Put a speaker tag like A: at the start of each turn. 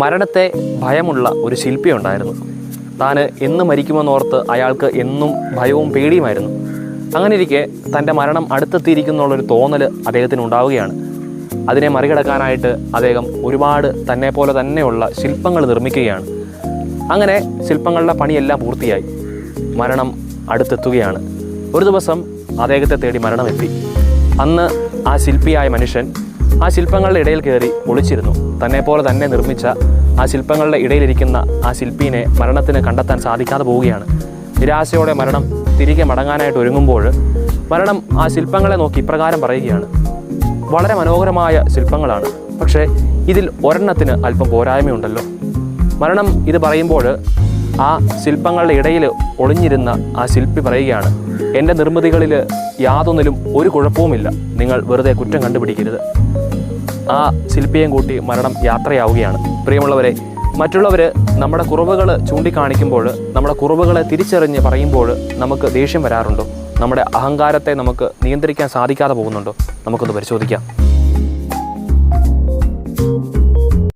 A: മരണത്തെ ഭയമുള്ള ഒരു ശില്പി ഉണ്ടായിരുന്നു. താൻ എന്ന് മരിക്കുമെന്നോർത്ത് അയാൾക്ക് എന്നും ഭയവും പേടിയുമായിരുന്നു. അങ്ങനെയിരിക്കെ തൻ്റെ മരണം അടുത്തെത്തിയിരിക്കുന്നുള്ളൊരു തോന്നൽ അദ്ദേഹത്തിന് ഉണ്ടാവുകയാണ്. അതിനെ മറികടക്കാനായിട്ട് അദ്ദേഹം ഒരുപാട് തന്നെപ്പോലെ തന്നെയുള്ള ശില്പങ്ങൾ നിർമ്മിക്കുകയാണ്. അങ്ങനെ ശില്പങ്ങളുടെ പണിയെല്ലാം പൂർത്തിയായി. മരണം അടുത്തെത്തുകയാണ്. ഒരു ദിവസം അദ്ദേഹത്തെ തേടി മരണമെത്തി. അന്ന് ആ ശില്പിയായ മനുഷ്യൻ ആ ശില്പങ്ങളുടെ ഇടയിൽ കയറി ഒളിച്ചിരുന്നു. തന്നെപ്പോലെ തന്നെ നിർമ്മിച്ച ആ ശില്പങ്ങളുടെ ഇടയിലിരിക്കുന്ന ആ ശില്പീനെ മരണത്തിന് കണ്ടെത്താൻ സാധിക്കാതെ പോവുകയാണ്. നിരാശയോടെ മരണം തിരികെ മടങ്ങാനായിട്ട് ഒരുങ്ങുമ്പോൾ മരണം ആ ശില്പങ്ങളെ നോക്കി ഇപ്രകാരം പറയുകയാണ്: വളരെ മനോഹരമായ ശില്പങ്ങളാണ്, പക്ഷേ ഇതിൽ ഒരെണ്ണത്തിന് അല്പം പോരായ്മയുണ്ടല്ലോ. മരണം ഇത് പറയുമ്പോൾ ആ ശില്പങ്ങളുടെ ഇടയിൽ ഒളിഞ്ഞിരുന്ന ആ ശില്പി പറയുകയാണ്: എൻ്റെ നിർമ്മിതികളിൽ യാതൊന്നിലും ഒരു കുഴപ്പവുമില്ല, നിങ്ങൾ വെറുതെ കുറ്റം കണ്ടുപിടിക്കരുത്. ആ ശില്പിയെയും കൂട്ടി മരണം യാത്രയാവുകയാണ്. പ്രിയമുള്ളവരെ, മറ്റുള്ളവർ നമ്മുടെ കുറവുകൾ ചൂണ്ടിക്കാണിക്കുമ്പോൾ, നമ്മുടെ കുറവുകളെ തിരിച്ചറിഞ്ഞ് പറയുമ്പോൾ നമുക്ക് ദേഷ്യം വരാറുണ്ടോ? നമ്മുടെ അഹങ്കാരത്തെ നമുക്ക് നിയന്ത്രിക്കാൻ സാധിക്കാതെ പോകുന്നുണ്ടോ? നമുക്കൊന്ന് പരിശോധിക്കാം.